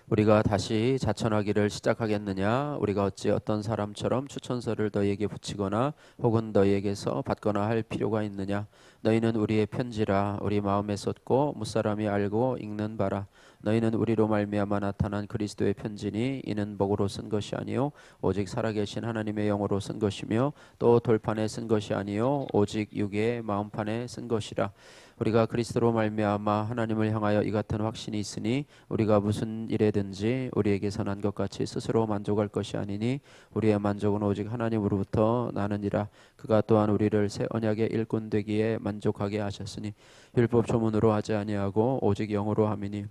우리가 다시 자천하기를 시작하겠느냐? 우리가 어찌 어떤 사람처럼 추천서를 너희에게 붙이거나 혹은 너희에게서 받거나 할 필요가 있느냐? 너희는 우리의 편지라 우리 마음에 썼고 무사람이 알고 읽는 바라. 너희는 우리로 말미암아 나타난 그리스도의 편지니 이는 목으로 쓴 것이 아니요 오직 살아계신 하나님의 영으로 쓴 것이며 또 돌판에 쓴 것이 아니요 오직 육의 마음판에 쓴 것이라. 우리가 그리스도로 말미암아 하나님을 향하여 이 같은 확신이 있으니 우리가 무슨 일에든지 우리에게서 난 것 같이 스스로 만족할 것이 아니니 우리의 만족은 오직 하나님으로부터 나느니라. 그가 또한 우리를 새 언약의 일꾼 되기에 만족하게 하셨으니 율법 조문으로 하지 아니하고 오직 영으로 함이니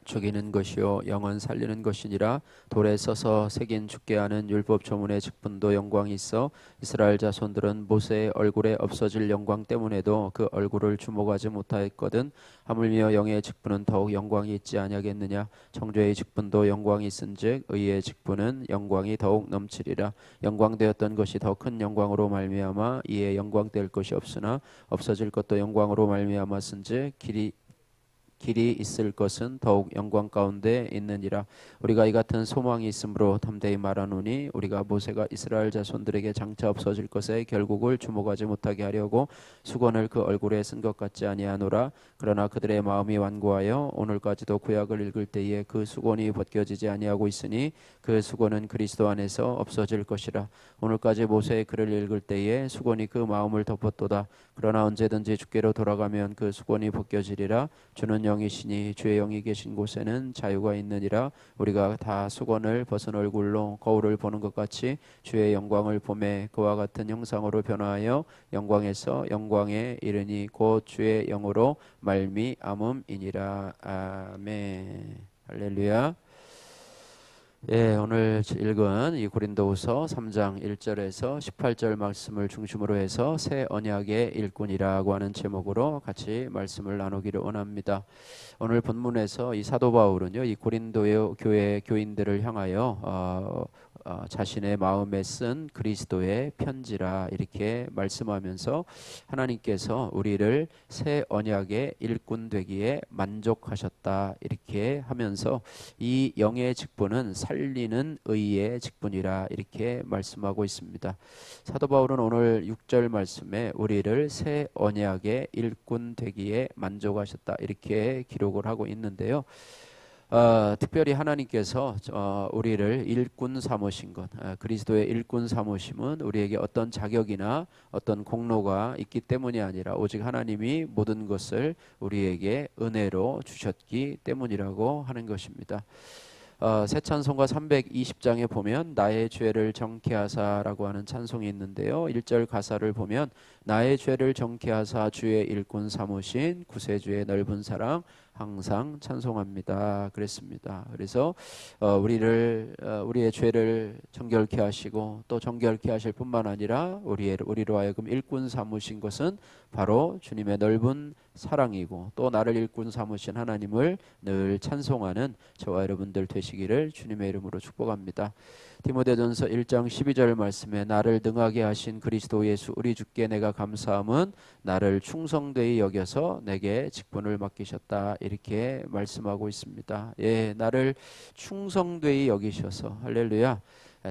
죽이는 것이요 영은 살리는 것이니라. 돌에 써서 새긴 죽게 하는 율법 조문의 직분도 영광이 있어 이스라엘 자손들은 모세의 얼굴에 없어질 영광 때문에도 그 얼굴을 주목하지 못하였거든. 하물며 영의 직분은 더욱 영광이 있지 아니하겠느냐. 정죄의 직분도 영광이 있은즉 의의 직분은 영광이 더욱 넘치리라. 영광되었던 것이 더 큰 영광으로 말미암아 이에 영광될 것이 없으나 없어질 것도 영광으로 말미암았은즉 길이 있을 것은 더욱 영광 가운데 있느니라. 우리가 이 같은 소망이 있으므로 담대히 말하노니 우리가 모세가 이스라엘 자손들에게 장차 없어질 것에 결국을 주목하지 못하게 하려고 수건을 그 얼굴에 쓴 것 같지 아니하노라. 그러나 그들의 마음이 완고하여 오늘까지도 구약을 읽을 때에 그 수건이 벗겨지지 아니하고 있으니 그 수건은 그리스도 안에서 없어질 것이라. 오늘까지 모세의 글을 읽을 때에 수건이 그 마음을 덮었도다. 그러나 언제든지 주께로 돌아가면 그 수건이 벗겨지리라. 주는 영이시니 주의 영이 계신 곳에는 자유가 있느니라. 우리가 다 수건을 벗은 얼굴로 거울을 보는 것 같이 주의 영광을 보매 그와 같은 형상으로 변화하여 영광에서 영광에 이르니 곧 주의 영으로 말미암음이니라. 아멘. 할렐루야. 예, 오늘 읽은 이 고린도후서 3장 1절에서 18절 말씀을 중심으로 해서 새 언약의 일꾼이라고 하는 제목으로 같이 말씀을 나누기를 원합니다. 오늘 본문에서 이 사도 바울은요, 이 고린도의 교회 교인들을 향하여 자신의 마음에 쓴 그리스도의 편지라 이렇게 말씀하면서 하나님께서 우리를 새 언약의 일꾼 되기에 만족하셨다 이렇게 하면서 이 영의 직분은 살리는 의의 직분이라 이렇게 말씀하고 있습니다. 사도 바울은 오늘 6절 말씀에 우리를 새 언약의 일꾼 되기에 만족하셨다 이렇게 기록을 하고 있는데요. 특별히 하나님께서 우리를 일꾼 삼으신 것, 그리스도의 일꾼 삼으심은 우리에게 어떤 자격이나 어떤 공로가 있기 때문이 아니라 오직 하나님이 모든 것을 우리에게 은혜로 주셨기 때문이라고 하는 것입니다. 새 찬송가 320장에 보면 나의 죄를 정케 하사라고 하는 찬송이 있는데요. 1절 가사를 보면 나의 죄를 정케 하사 주의 일꾼 삼으신 구세주의 넓은 사랑 항상 찬송합니다. 그랬습니다. 그래서 우리의 죄를 정결케 하시고 또 정결케 하실 뿐만 아니라 우리로 하여금 일꾼 삼으신 것은 바로 주님의 넓은 사랑이고 또 나를 일꾼 삼으신 하나님을 늘 찬송하는 저와 여러분들 되시기를 주님의 이름으로 축복합니다. 디모데전서 1장 12절 말씀에 나를 능하게 하신 그리스도 예수 우리 주께 내가 감사함은 나를 충성되이 여겨서 내게 직분을 맡기셨다 이렇게 말씀하고 있습니다. 예, 나를 충성되이 여기셔서 할렐루야.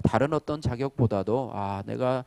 다른 어떤 자격보다도 내가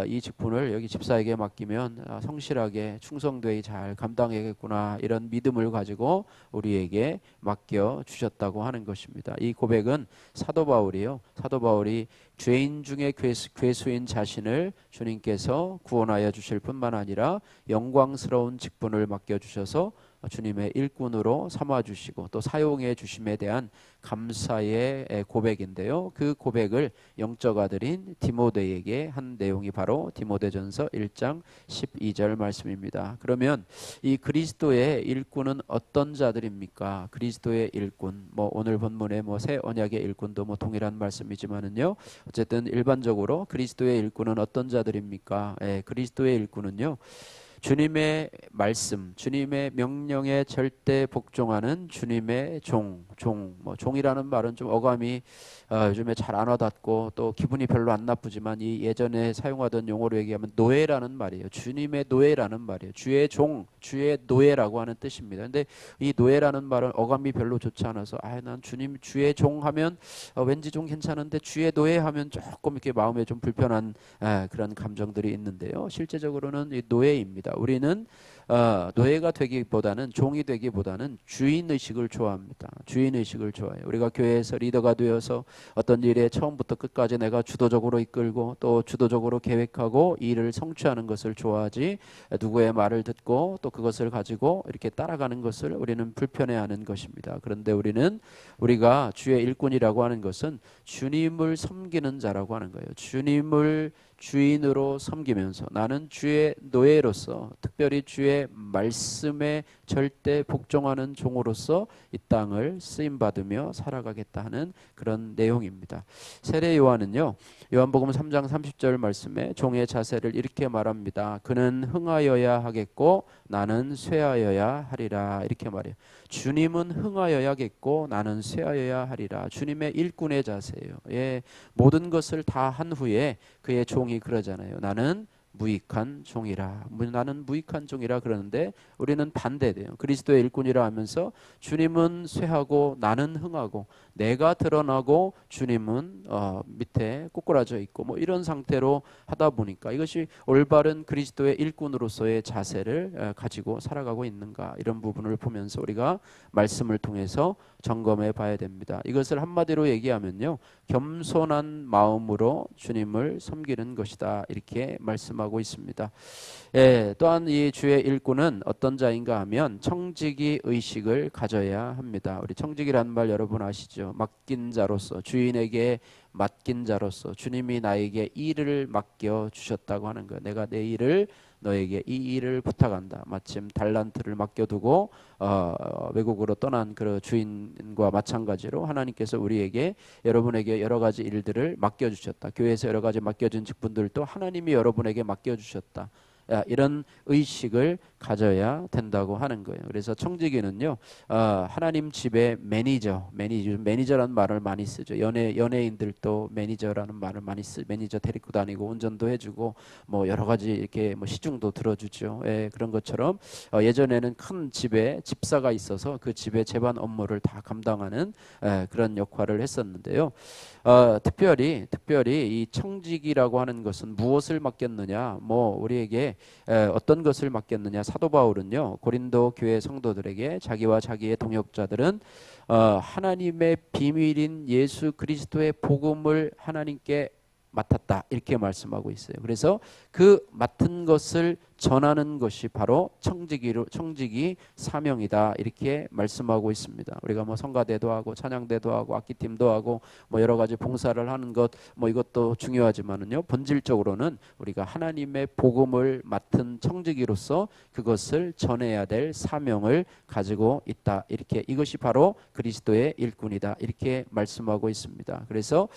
이 직분을 여기 집사에게 맡기면 성실하게 충성되이 잘 감당하겠구나 이런 믿음을 가지고 우리에게 맡겨 주셨다고 하는 것입니다. 이 고백은 사도 바울이 죄인 중에 괴수인 자신을 주님께서 구원하여 주실 뿐만 아니라 영광스러운 직분을 맡겨 주셔서 주님의 일꾼으로 삼아주시고 또 사용해 주심에 대한 감사의 고백인데요. 그 고백을 영적 아들인 디모데에게 한 내용이 바로 디모데전서 1장 12절 말씀입니다. 그러면 이 그리스도의 일꾼은 어떤 자들입니까? 그리스도의 일꾼, 오늘 본문의 새 언약의 일꾼도 동일한 말씀이지만은요. 어쨌든 일반적으로 그리스도의 일꾼은 어떤 자들입니까? 그리스도의 일꾼은요. 주님의 말씀, 주님의 명령에 절대 복종하는 주님의 뭐 종이라는 말은 좀 어감이 요즘에 잘 안 와닿고 또 기분이 별로 안 나쁘지만 이 예전에 사용하던 용어로 얘기하면 노예라는 말이에요. 주님의 노예라는 말이에요. 주의 종, 주의 노예라고 하는 뜻입니다. 근데 이 노예라는 말은 어감이 별로 좋지 않아서 난 주님 주의 종 하면 왠지 좀 괜찮은데 주의 노예 하면 조금 이렇게 마음에 좀 불편한 그런 감정들이 있는데요. 실제적으로는 이 노예입니다. 우리는 노예가 되기보다는 종이 되기보다는 주인의식을 좋아합니다. 주인의식을 좋아해요. 우리가 교회에서 리더가 되어서 어떤 일에 처음부터 끝까지 내가 주도적으로 이끌고 또 주도적으로 계획하고 일을 성취하는 것을 좋아하지 누구의 말을 듣고 또 그것을 가지고 이렇게 따라가는 것을 우리는 불편해하는 것입니다. 그런데 우리가 주의 일꾼이라고 하는 것은 주님을 섬기는 자라고 하는 거예요. 주님을 주인으로 섬기면서 나는 주의 노예로서 특별히 주의 말씀에 절대 복종하는 종으로서 이 땅을 쓰임받으며 살아가겠다 하는 그런 내용입니다. 세례 요한은요, 요한복음 3장 30절 말씀에 종의 자세를 이렇게 말합니다. 그는 흥하여야 하겠고 나는 쇠하여야 하리라, 이렇게 말해요. 주님은 흥하여야겠고 나는 쇠하여야 하리라. 주님의 일꾼의 자세예요. 모든 것을 다 한 후에 그의 종이 그러잖아요. 나는 무익한 종이라. 나는 무익한 종이라 그러는데 우리는 반대돼요. 그리스도의 일꾼이라 하면서 주님은 쇠하고 나는 흥하고 내가 드러나고 주님은 밑에 꼬꾸라져 있고 뭐 이런 상태로 하다 보니까 이것이 올바른 그리스도의 일꾼으로서의 자세를 가지고 살아가고 있는가, 이런 부분을 보면서 우리가 말씀을 통해서 점검해 봐야 됩니다. 이것을 한마디로 얘기하면요, 겸손한 마음으로 주님을 섬기는 것이다, 이렇게 말씀하고 있습니다. 또한 이 주의 일꾼은 어떤 자인가 하면 청지기 의식을 가져야 합니다. 우리 청지기라는 말 여러분 아시죠? 맡긴 자로서, 주인에게 맡긴 자로서 주님이 나에게 일을 맡겨 주셨다고 하는 거예요. 내가 내 일을 너에게 이 일을 부탁한다. 마침 달란트를 맡겨두고 외국으로 떠난 그 주인과 마찬가지로 하나님께서 우리에게, 여러분에게 여러 가지 일들을 맡겨주셨다. 교회에서 여러 가지 맡겨진 직분들도 하나님이 여러분에게 맡겨주셨다. 이런 의식을 가져야 된다고 하는 거예요. 그래서 청지기는요, 하나님 집의 매니저라는 말을 많이 쓰죠. 연예인들도 매니저라는 말을 많이 매니저 데리고 다니고 운전도 해주고 뭐 여러 가지 이렇게 뭐 시중도 들어주죠. 그런 것처럼 예전에는 큰 집에 집사가 있어서 그 집의 제반 업무를 다 감당하는 그런 역할을 했었는데요. 특별히 이 청지기라고 하는 것은 무엇을 맡겼느냐, 뭐 우리에게 어떤 것을 맡겼느냐. 사도 바울은요, 고린도 교회 성도들에게 자기와 자기의 동역자들은 하나님의 비밀인 예수 그리스도의 복음을 하나님께 맡았다, 이렇게 말씀하고 있어요. 그래서 그 맡은 것을 전하는 것이 바로 청지기 사명이다, 이렇게 말씀하고 있습니다. 우리가 뭐 성가대도 하고 찬양대도 하고 악기팀도 하고 뭐 여러 가지 봉사를 하는 것, 뭐 이것도 중요하지만은요, 본질적으로는 우리가 하나님의 복음을 맡은 청지기로서 그것을 전해야 될 사명을 가지고 있다, 이렇게, 이것이 바로 그리스도의 일꾼이다, 이렇게 말씀하고 있습니다. 그래서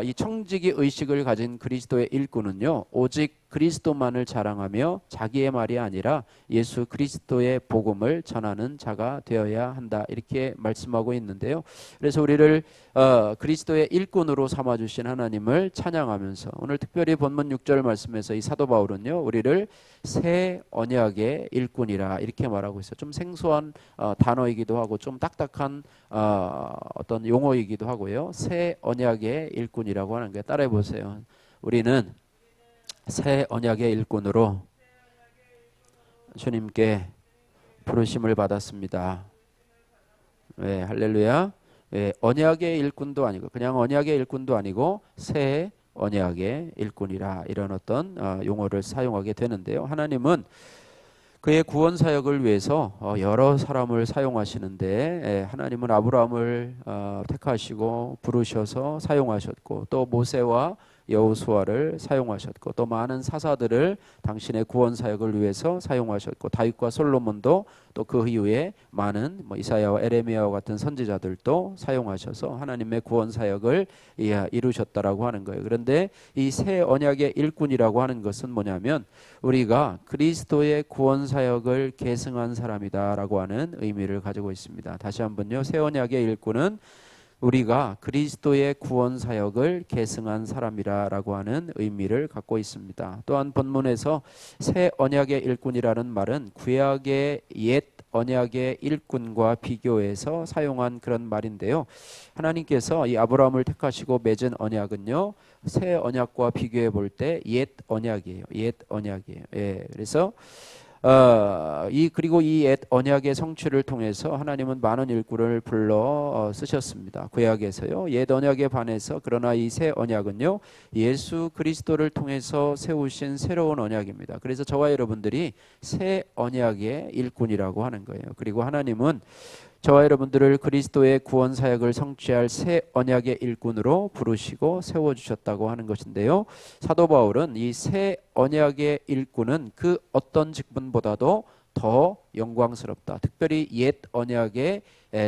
이 청지기 의식을 가진 그리스도의 일꾼은요, 오직 그리스도만을 자랑하며 자기의 말이 아니라 예수 그리스도의 복음을 전하는 자가 되어야 한다, 이렇게 말씀하고 있는데요. 그래서 우리를 그리스도의 일꾼으로 삼아주신 하나님을 찬양하면서 오늘 특별히 본문 6절 말씀에서 이 사도 바울은요, 우리를 새 언약의 일꾼이라, 이렇게 말하고 있어요. 좀 생소한 단어이기도 하고 좀 딱딱한 어떤 용어이기도 하고요. 새 언약의 일꾼이라고 하는 거예요. 따라해 보세요. 우리는 새 언약의 일꾼으로 주님께 부르심을 받았습니다. 할렐루야. 언약의 일꾼도 아니고 그냥 언약의 일꾼도 아니고 새 언약의 일꾼이라, 이런 어떤 용어를 사용하게 되는데요. 하나님은 그의 구원 사역을 위해서 여러 사람을 사용하시는데, 하나님은 아브라함을 택하시고 부르셔서 사용하셨고, 또 모세와 여호수아를 사용하셨고 또 많은 사사들을 당신의 구원 사역을 위해서 사용하셨고 다윗과 솔로몬도 또 그 이후에 많은 이사야와 에레미야와 같은 선지자들도 사용하셔서 하나님의 구원 사역을 이루셨다라고 하는 거예요. 그런데 이 새 언약의 일꾼이라고 하는 것은 뭐냐면 우리가 그리스도의 구원 사역을 계승한 사람이다라고 하는 의미를 가지고 있습니다. 다시 한번요. 새 언약의 일꾼은 우리가 그리스도의 구원 사역을 계승한 사람이라고 하는 의미를 갖고 있습니다. 또한 본문에서 새 언약의 일꾼이라는 말은 구약의 옛 언약의 일꾼과 비교해서 사용한 그런 말인데요. 하나님께서 이 아브라함을 택하시고 맺은 언약은요, 새 언약과 비교해 볼 때 옛 언약이에요. 옛 언약이에요. 예, 그래서 그리고 이 옛 언약의 성취를 통해서 하나님은 많은 일꾼을 불러 쓰셨습니다. 구약에서요. 옛 언약에 반해서 그러나 이 새 언약은요. 예수 그리스도를 통해서 세우신 새로운 언약입니다. 그래서 저와 여러분들이 새 언약의 일꾼이라고 하는 거예요. 그리고 하나님은 저와 여러분들을 그리스도의 구원 사역을 성취할 새 언약의 일꾼으로 부르시고 세워주셨다고 하는 것인데요. 사도 바울은 이 새 언약의 일꾼은 그 어떤 직분보다도 더 영광스럽다. 특별히 옛 언약의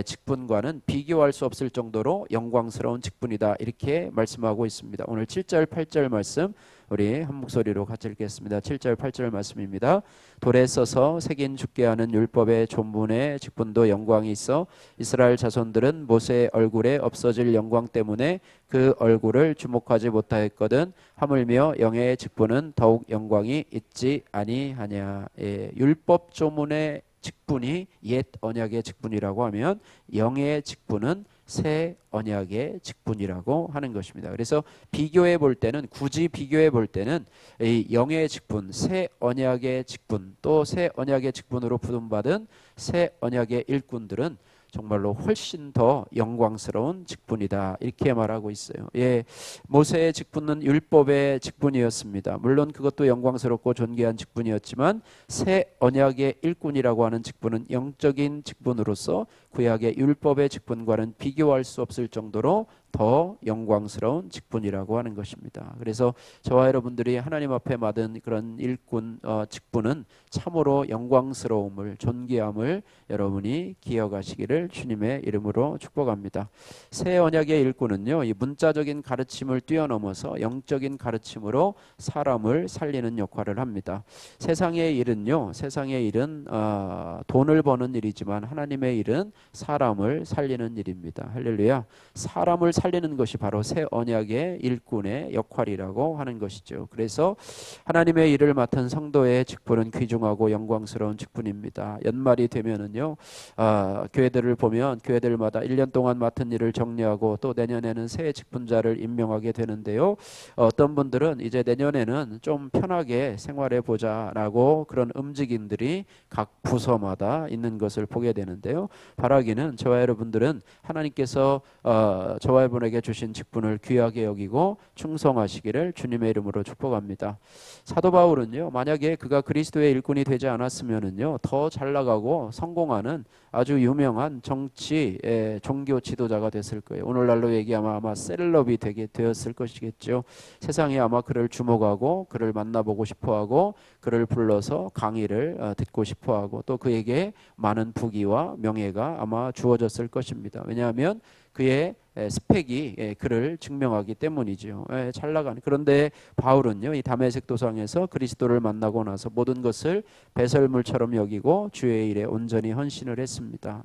직분과는 비교할 수 없을 정도로 영광스러운 직분이다. 이렇게 말씀하고 있습니다. 오늘 7절 8절 말씀 우리 한 목소리로 같이 읽겠습니다. 7절 8절 말씀입니다. 돌에 써서 새긴 죽게 하는 율법의 본분의 직분도 영광이 있어 이스라엘 자손들은 모세의 얼굴에 없어질 영광 때문에 그 얼굴을 주목하지 못하였거든 하물며 영의 직분은 더욱 영광이 있지 아니하냐. 율법 조문의 직분이 옛 언약의 직분이라고 하면 영의 직분은 새 언약의 직분이라고 하는 것입니다. 그래서 비교해 볼 때는 굳이 비교해 볼 때는 이 영의 직분, 새 언약의 직분, 또 새 언약의 직분으로 부름받은 새 언약의 일꾼들은 정말로 훨씬 더 영광스러운 직분이다. 이렇게 말하고 있어요. 예, 모세의 직분은 율법의 직분이었습니다. 물론 그것도 영광스럽고 존귀한 직분이었지만 새 언약의 일꾼이라고 하는 직분은 영적인 직분으로서 구약의 율법의 직분과는 비교할 수 없을 정도로 더 영광스러운 직분이라고 하는 것입니다. 그래서 저와 여러분들이 하나님 앞에 받은 그런 일꾼 직분은 참으로 영광스러움을, 존귀함을 여러분이 기억하시기를 주님의 이름으로 축복합니다. 새 언약의 일꾼은요, 이 문자적인 가르침을 뛰어넘어서 영적인 가르침으로 사람을 살리는 역할을 합니다. 세상의 일은 돈을 버는 일이지만 하나님의 일은 사람을 살리는 일입니다. 할렐루야. 사람을 살리는 것이 바로 새 언약의 일꾼의 역할이라고 하는 것이죠. 그래서 하나님의 일을 맡은 성도의 직분은 귀중하고 영광스러운 직분입니다. 연말이 되면은요, 교회들을 보면 교회들마다 1년 동안 맡은 일을 정리하고 또 내년에는 새 직분자를 임명하게 되는데요. 어떤 분들은 이제 내년에는 좀 편하게 생활해 보자라고 그런 움직임들이 각 부서마다 있는 것을 보게 되는데요. 바라기는 저와 여러분들은 하나님께서 저와 여러분에게 주신 직분을 귀하게 여기고 충성하시기를 주님의 이름으로 축복합니다. 사도 바울은요, 만약에 그가 그리스도의 일꾼이 되지 않았으면은요, 더 잘 나가고 성공하는 아주 유명한 정치 종교 지도자가 됐을 거예요. 오늘날로 얘기하면 아마 셀럽이 되었을 것이겠죠. 세상이 아마 그를 주목하고 그를 만나보고 싶어하고 그를 불러서 강의를 듣고 싶어하고 또 그에게 많은 부귀와 명예가 아마 주어졌을 것입니다. 왜냐하면 그의 스펙이 그를 증명하기 때문이죠. 잘 나가는. 그런데 바울은요, 이 다메섹 도상에서 그리스도를 만나고 나서 모든 것을 배설물처럼 여기고 주의 일에 온전히 헌신을 했습니다.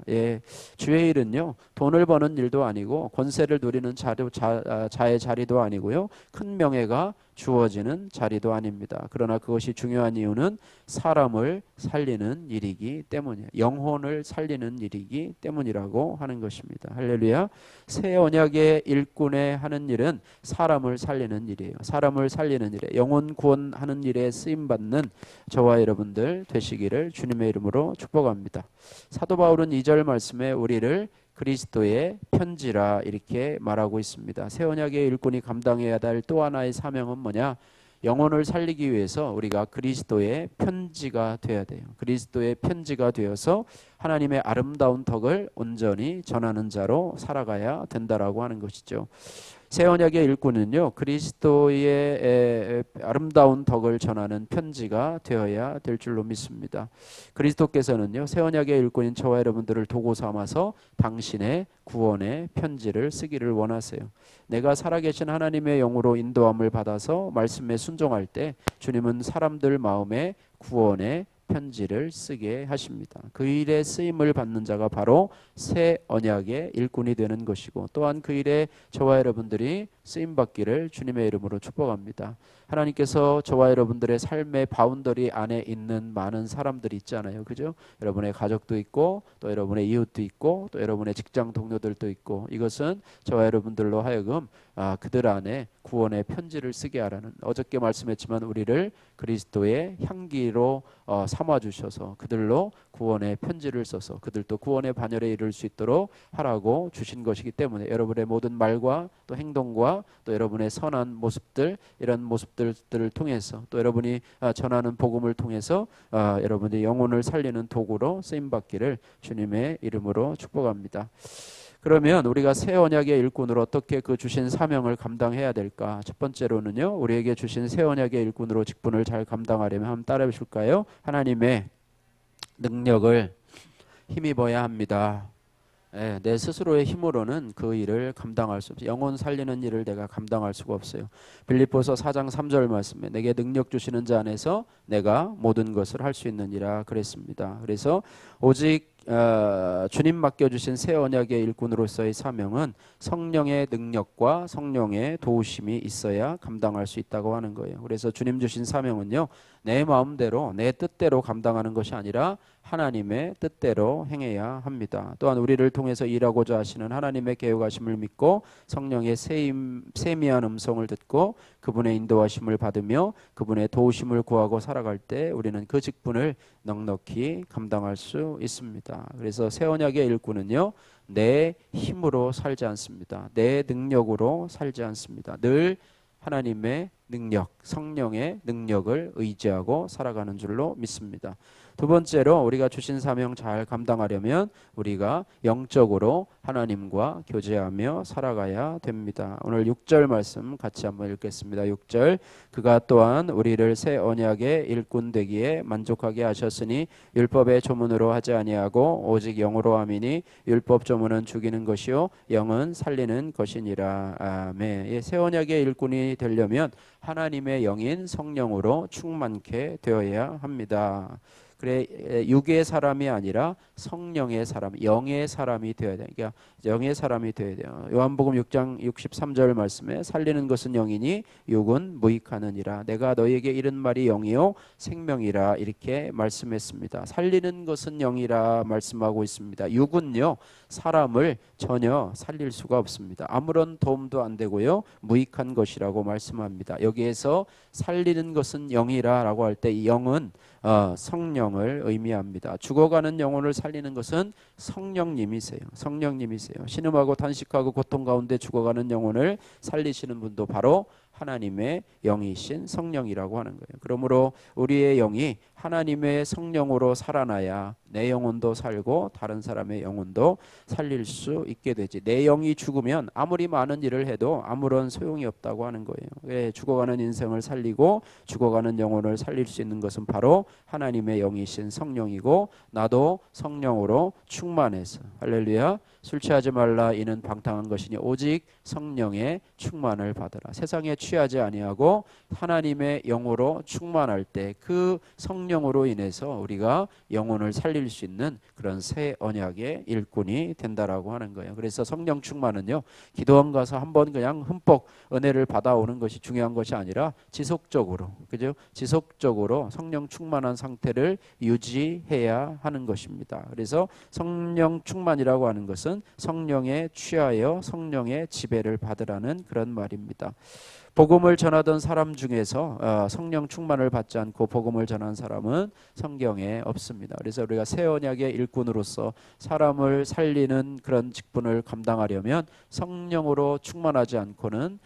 주의 일은요, 돈을 버는 일도 아니고 권세를 누리는 자의 자리도 아니고요, 큰 명예가 주어지는 자리도 아닙니다. 그러나 그것이 중요한 이유는 사람을 살리는 일이기 때문이에요. 영혼을 살리는 일이기 때문이라고 하는 것입니다. 할렐루야. 새 언약의 일꾼의 하는 일은 사람을 살리는 일이에요. 사람을 살리는 일에, 영혼 구원하는 일에 쓰임받는 저와 여러분들 되시기를 주님의 이름으로 축복합니다. 사도 바울은 2절 말씀에 우리를 그리스도의 편지라 이렇게 말하고 있습니다. 새 언약의 일꾼이 감당해야 될 또 하나의 사명은 뭐냐? 영혼을 살리기 위해서 우리가 그리스도의 편지가 되어야 돼요. 그리스도의 편지가 되어서 하나님의 아름다운 덕을 온전히 전하는 자로 살아가야 된다라고 하는 것이죠. 새 언약의 일꾼은요, 그리스도의 아름다운 덕을 전하는 편지가 되어야 될 줄로 믿습니다. 그리스도께서는요, 새 언약의 일꾼인 저와 여러분들을 도구 삼아서 당신의 구원의 편지를 쓰기를 원하세요. 내가 살아계신 하나님의 영으로 인도함을 받아서 말씀에 순종할 때 주님은 사람들 마음에 구원의 편지를 쓰게 하십니다. 그 일에 쓰임을 받는 자가 바로 새 언약의 일꾼이 되는 것이고, 또한 그 일에 저와 여러분들이 쓰임 받기를 주님의 이름으로 축복합니다. 하나님께서 저와 여러분들의 삶의 바운더리 안에 있는 많은 사람들이 있잖아요. 그죠? 여러분의 가족도 있고, 또 여러분의 이웃도 있고, 또 여러분의 직장 동료들도 있고, 이것은 저와 여러분들로 하여금 그들 안에 구원의 편지를 쓰게 하라는, 어저께 말씀했지만 우리를 그리스도의 향기로 삼아주셔서 그들로 구원의 편지를 써서 그들도 구원의 반열에 이를 수 있도록 하라고 주신 것이기 때문에, 여러분의 모든 말과 또 행동과 또 여러분의 선한 모습들, 이런 모습들을 통해서, 또 여러분이 전하는 복음을 통해서 여러분의 영혼을 살리는 도구로 쓰임받기를 주님의 이름으로 축복합니다. 그러면 우리가 새 언약의 일꾼으로 어떻게 그 주신 사명을 감당해야 될까? 첫 번째로는요, 우리에게 주신 새 언약의 일꾼으로 직분을 잘 감당하려면 한번 따라해 보실까요? 하나님의 능력을 힘입어야 합니다. 내 스스로의 힘으로는 그 일을 감당할 수 없어요. 영혼 살리는 일을 내가 감당할 수가 없어요. 빌립보서 4장 3절 말씀에 내게 능력 주시는 자 안에서 내가 모든 것을 할 수 있느니라 그랬습니다. 그래서 오직 주님 맡겨주신 새 언약의 일꾼으로서의 사명은 성령의 능력과 성령의 도우심이 있어야 감당할 수 있다고 하는 거예요. 그래서 주님 주신 사명은요, 내 마음대로 내 뜻대로 감당하는 것이 아니라 하나님의 뜻대로 행해야 합니다. 또한 우리를 통해서 일하고자 하시는 하나님의 계획하심을 믿고 성령의 세미한 음성을 듣고 그분의 인도하심을 받으며 그분의 도우심을 구하고 살아갈 때 우리는 그 직분을 넉넉히 감당할 수 있습니다. 그래서 새 언약의 일꾼은요, 내 힘으로 살지 않습니다. 내 능력으로 살지 않습니다. 늘 하나님의 능력, 성령의 능력을 의지하고 살아가는 줄로 믿습니다. 두 번째로 우리가 주신 사명 잘 감당하려면 우리가 영적으로 하나님과 교제하며 살아가야 됩니다. 오늘 6절 말씀 같이 한번 읽겠습니다. 6절, 그가 또한 우리를 새 언약의 일꾼 되기에 만족하게 하셨으니 율법의 조문으로 하지 아니하고 오직 영으로 함이니 율법 조문은 죽이는 것이요 영은 살리는 것이니라. 아멘. 새 언약의 일꾼이 되려면 하나님의 영인 성령으로 충만케 되어야 합니다. 그래, 육의 사람이 아니라 성령의 사람, 영의 사람이 되어야 돼요. 그러니까 영의 사람이 되어야 돼요. 요한복음 6장 63절 말씀에 살리는 것은 영이니 육은 무익하느니라. 내가 너희에게 이른 말이 영이요 생명이라 이렇게 말씀했습니다. 살리는 것은 영이라 말씀하고 있습니다. 육은요, 사람을 전혀 살릴 수가 없습니다. 아무런 도움도 안 되고요, 무익한 것이라고 말씀합니다. 여기에서 살리는 것은 영이라라고 할 때 이 영은 성령을 의미합니다. 죽어가는 영혼을 살리는 것은 성령님이세요. 성령님이세요. 신음하고 탄식하고 고통 가운데 죽어가는 영혼을 살리시는 분도 바로 하나님의 영이신 성령이라고 하는 거예요. 그러므로 우리의 영이 하나님의 성령으로 살아나야 내 영혼도 살고 다른 사람의 영혼도 살릴 수 있게 되지. 내 영이 죽으면 아무리 많은 일을 해도 아무런 소용이 없다고 하는 거예요. 죽어가는 인생을 살리고 죽어가는 영혼을 살릴 수 있는 것은 바로 하나님의 영이신 성령이고, 나도 성령으로 충만해서, 할렐루야, 술 취하지 말라 이는 방탕한 것이니 오직 성령의 충만을 받으라. 세상에 취하지 아니하고 하나님의 영으로 충만할 때 그 성령으로 인해서 우리가 영혼을 살릴 수 있는 그런 새 언약의 일꾼이 된다라고 하는 거예요. 그래서 성령 충만은요, 기도원 가서 한번 그냥 흠뻑 은혜를 받아오는 것이 중요한 것이 아니라 지속적으로, 그죠? 지속적으로 성령 충만한 상태를 유지해야 하는 것입니다. 그래서 성령 충만이라고 하는 것은 성령에 취하여 성령의 지배를 받으라는 그런 말입니다. 복음을 전하던 사람 중에서 성령 충만을 받지 않고 복음을 전한 사람은 성경에 없습니다. 그래서 우리가 새 언약의 일꾼으로서 사람을 살리는 그런 직분을 감당하려면 성령으로 충만하지 않고는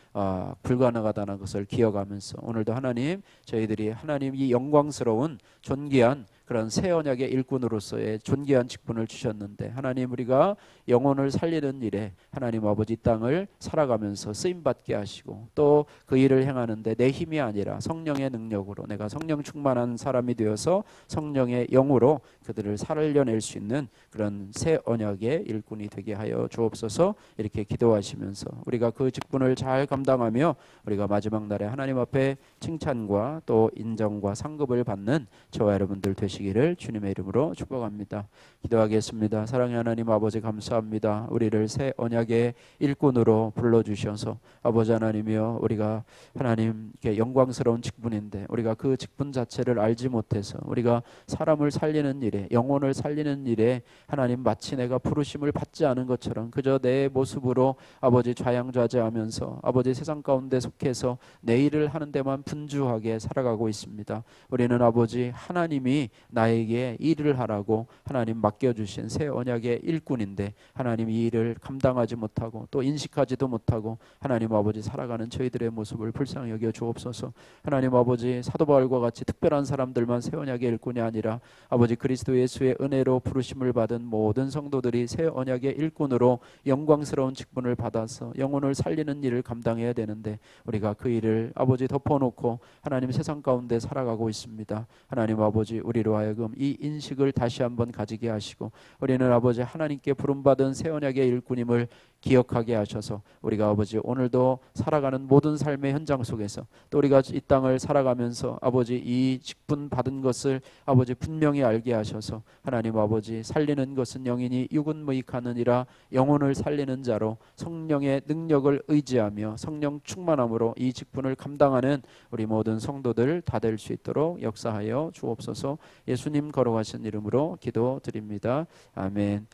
불가능하다는 것을 기억하면서 오늘도 하나님, 저희들이 하나님 이 영광스러운 존귀한 그런 새 언약의 일꾼으로서의 존귀한 직분을 주셨는데, 하나님 우리가 영혼을 살리는 일에 하나님 아버지 땅을 살아가면서 쓰임받게 하시고 또 그 일을 행하는데 내 힘이 아니라 성령의 능력으로 내가 성령 충만한 사람이 되어서 성령의 영으로 그들을 살려낼 수 있는 그런 새 언약의 일꾼이 되게 하여 주옵소서. 이렇게 기도하시면서 우리가 그 직분을 잘 감당하며 우리가 마지막 날에 하나님 앞에 칭찬과 또 인정과 상급을 받는 저와 여러분들 되시기를 주님의 이름으로 축복합니다. 기도하겠습니다. 사랑의 하나님 아버지, 감사합니다. 우리를 새 언약의 일꾼으로 불러주셔서 아버지 하나님이여, 우리가 하나님 영광스러운 직분인데 우리가 그 직분 자체를 알지 못해서 우리가 사람을 살리는 일에, 영혼을 살리는 일에 하나님 마치 내가 부르심을 받지 않은 것처럼 그저 내 모습으로 아버지 좌양좌재하면서 아버지 세상 가운데 속해서 내 일을 하는 데만 분주하게 살아가고 있습니다. 우리는 아버지 하나님이 나에게 일을 하라고 하나님 맡겨주신 새 언약의 일꾼인데 하나님 이 일을 감당하지 못하고 또 인식하지도 못하고 하나님 아버지 살아가는 저희들의 모습을 불쌍히 여겨 주옵소서. 하나님 아버지, 사도 바울과 같이 특별한 사람들만 새 언약의 일꾼이 아니라 아버지 그리스도 예수의 은혜로 부르심을 받은 모든 성도들이 새 언약의 일꾼으로 영광스러운 직분을 받아서 영혼을 살리는 일을 감당해야 되는데 우리가 그 일을 아버지 덮어놓고 하나님 세상 가운데 살아가고 있습니다. 하나님 아버지, 우리로 하여금 이 인식을 다시 한번 가지게 하시고 우리는 아버지 하나님께 부름받은 새 언약의 일꾼임을 기억하게 하셔서 우리가 아버지 오늘도 살아가는 모든 삶의 현장 속에서 또 우리가 이 땅을 살아가면서 아버지 이 직분 받은 것을 아버지 분명히 알게 하셔서 하나님 아버지 살리는 것은 영이니 육은 무익하느니라, 영혼을 살리는 자로 성령의 능력을 의지하며 성령 충만함으로 이 직분을 감당하는 우리 모든 성도들 다 될 수 있도록 역사하여 주옵소서. 예수님 걸어가신 이름으로 기도드립니다. 아멘.